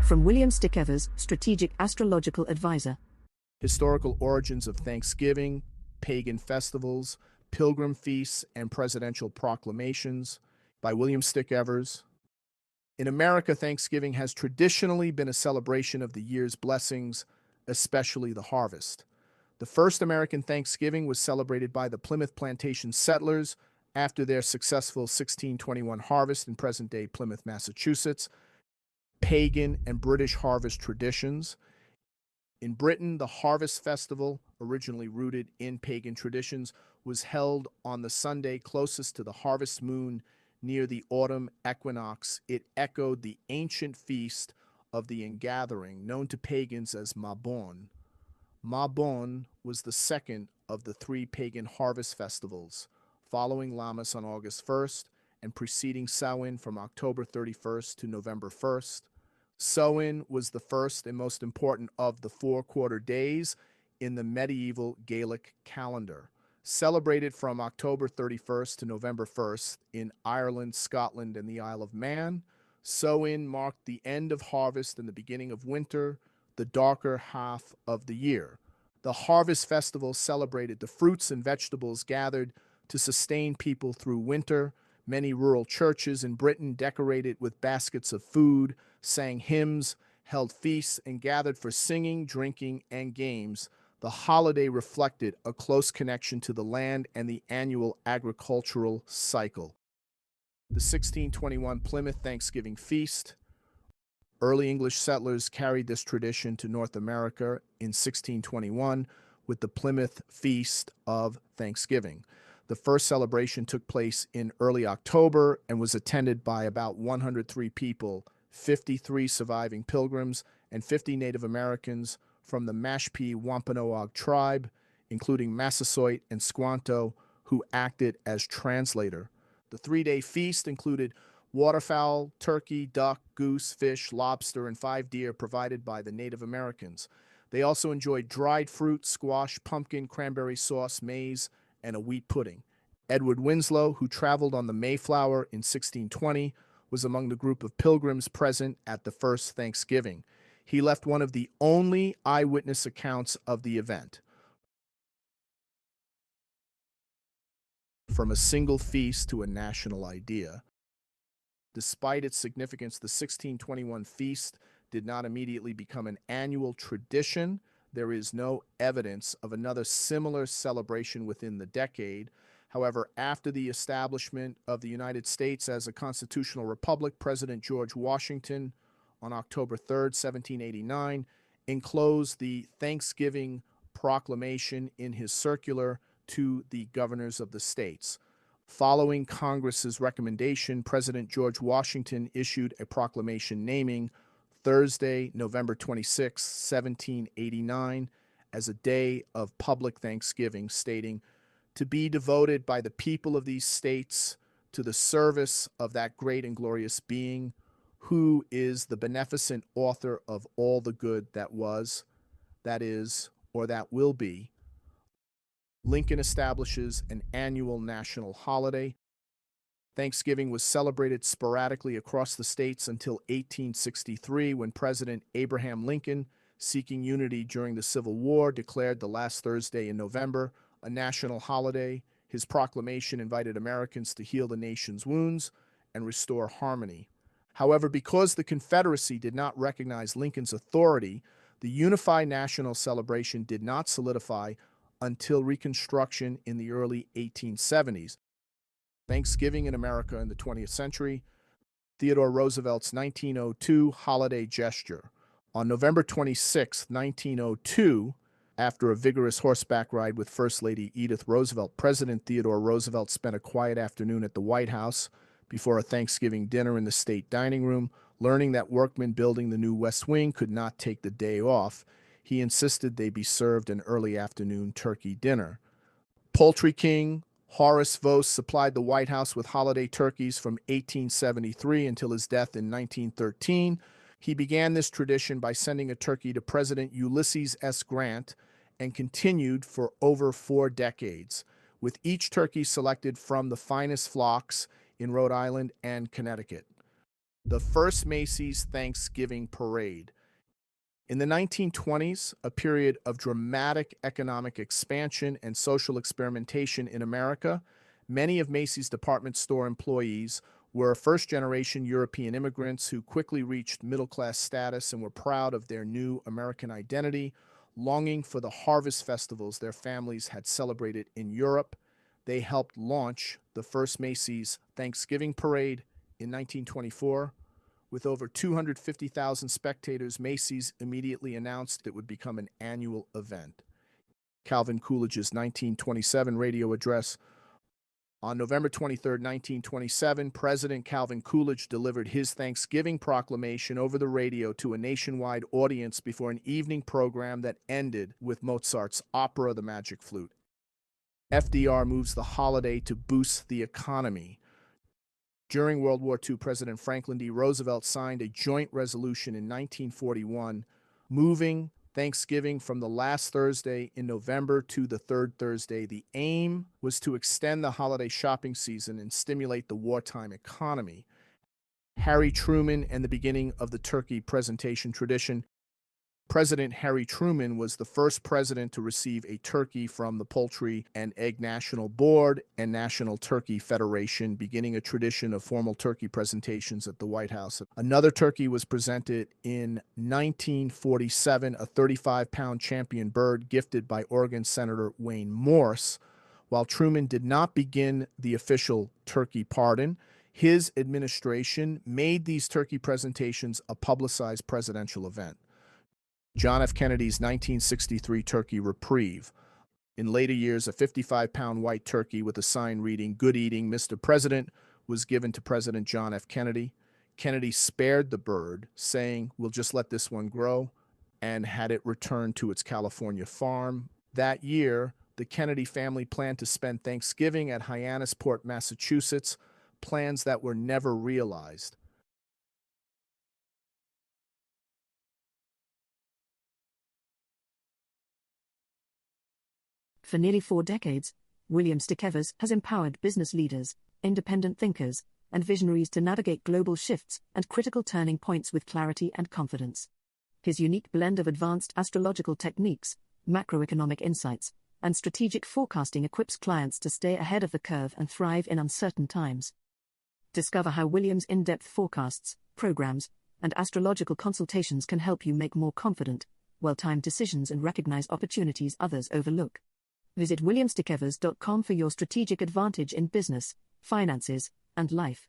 From William Stickevers, Strategic Astrological Advisor. Historical Origins of Thanksgiving, Pagan Festivals, Pilgrim Feasts, and Presidential Proclamations by William Stickevers. In America, Thanksgiving has traditionally been a celebration of the year's blessings, especially the harvest. The first American Thanksgiving was celebrated by the Plymouth plantation settlers after their successful 1621 harvest in present-day Plymouth, Massachusetts. Pagan and British harvest traditions. In Britain, the Harvest Festival, originally rooted in pagan traditions, was held on the Sunday closest to the harvest moon near the autumn equinox. It echoed the ancient feast of the ingathering, known to pagans as Mabon. Mabon was the second of the three pagan harvest festivals, following Lammas on August 1st and preceding Samhain from October 31st to November 1st. Samhain was the first and most important of the 4 quarter days in the medieval Gaelic calendar. Celebrated from October 31st to November 1st in Ireland, Scotland, and the Isle of Man, Samhain marked the end of harvest and the beginning of winter, the darker half of the year. The harvest festival celebrated the fruits and vegetables gathered to sustain people through winter. Many rural churches in Britain decorated with baskets of food, sang hymns, held feasts, and gathered for singing, drinking, and games. The holiday reflected a close connection to the land and the annual agricultural cycle. The 1621 Plymouth Thanksgiving Feast. Early English settlers carried this tradition to North America in 1621 with the Plymouth Feast of Thanksgiving. The first celebration took place in early October and was attended by about 103 people, 53 surviving Pilgrims, and 50 Native Americans from the Mashpee Wampanoag tribe, including Massasoit and Squanto, who acted as translator. The 3-day feast included waterfowl, turkey, duck, goose, fish, lobster, and 5 deer provided by the Native Americans. They also enjoyed dried fruit, squash, pumpkin, cranberry sauce, maize, and a wheat pudding. Edward Winslow, who traveled on the Mayflower in 1620, was among the group of pilgrims present at the first Thanksgiving. He left one of the only eyewitness accounts of the event. From a single feast to a national idea. Despite its significance, the 1621 feast did not immediately become an annual tradition. There is no evidence of another similar celebration within the decade. However, after the establishment of the United States as a constitutional republic, President George Washington, on October 3rd, 1789, enclosed the Thanksgiving Proclamation in his circular to the governors of the states. Following Congress's recommendation, President George Washington issued a proclamation naming Thursday, November 26, 1789, as a day of public thanksgiving, stating, "To be devoted by the people of these states to the service of that great and glorious being, who is the beneficent author of all the good that was, that is, or that will be." Lincoln establishes an annual national holiday. Thanksgiving was celebrated sporadically across the states until 1863, when President Abraham Lincoln, seeking unity during the Civil War, declared the last Thursday in November a national holiday. His proclamation invited Americans to heal the nation's wounds and restore harmony. However, because the Confederacy did not recognize Lincoln's authority, the unified national celebration did not solidify until Reconstruction in the early 1870s. Thanksgiving in America in the 20th century. Theodore Roosevelt's 1902 holiday gesture. On November 26, 1902, after a vigorous horseback ride with First Lady Edith Roosevelt, President Theodore Roosevelt spent a quiet afternoon at the White House before a Thanksgiving dinner in the state dining room. Learning that workmen building the new West Wing could not take the day off, he insisted they be served an early afternoon turkey dinner. Poultry King Horace Vose supplied the White House with holiday turkeys from 1873 until his death in 1913. He began this tradition by sending a turkey to President Ulysses S. Grant and continued for over 4 decades, with each turkey selected from the finest flocks in Rhode Island and Connecticut. The first Macy's Thanksgiving Parade. In the 1920s, a period of dramatic economic expansion and social experimentation in America, many of Macy's department store employees were first-generation European immigrants who quickly reached middle-class status and were proud of their new American identity, longing for the harvest festivals their families had celebrated in Europe. They helped launch the first Macy's Thanksgiving Parade in 1924. With over 250,000 spectators, Macy's immediately announced it would become an annual event. Calvin Coolidge's 1927 radio address. On November 23, 1927, President Calvin Coolidge delivered his Thanksgiving proclamation over the radio to a nationwide audience before an evening program that ended with Mozart's opera, The Magic Flute. FDR moves the holiday to boost the economy. During World War II, President Franklin D. Roosevelt signed a joint resolution in 1941, moving Thanksgiving from the last Thursday in November to the third Thursday. The aim was to extend the holiday shopping season and stimulate the wartime economy. Harry Truman and the beginning of the turkey presentation tradition. President Harry Truman was the first president to receive a turkey from the Poultry and Egg National Board and National Turkey Federation, beginning a tradition of formal turkey presentations at the White House. Another turkey was presented in 1947, a 35-pound champion bird gifted by Oregon Senator Wayne Morse. While Truman did not begin the official turkey pardon, his administration made these turkey presentations a publicized presidential event. John F. Kennedy's 1963 turkey reprieve. In later years, a 55-pound white turkey with a sign reading, "Good eating, Mr. President," was given to President John F. Kennedy. Kennedy spared the bird, saying, "We'll just let this one grow," and had it returned to its California farm. That year, the Kennedy family planned to spend Thanksgiving at Hyannisport, Massachusetts, plans that were never realized. For nearly 4 decades, William Stickevers has empowered business leaders, independent thinkers, and visionaries to navigate global shifts and critical turning points with clarity and confidence. His unique blend of advanced astrological techniques, macroeconomic insights, and strategic forecasting equips clients to stay ahead of the curve and thrive in uncertain times. Discover how William's in-depth forecasts, programs, and astrological consultations can help you make more confident, well-timed decisions and recognize opportunities others overlook. Visit williamstickevers.com for your strategic advantage in business, finances, and life.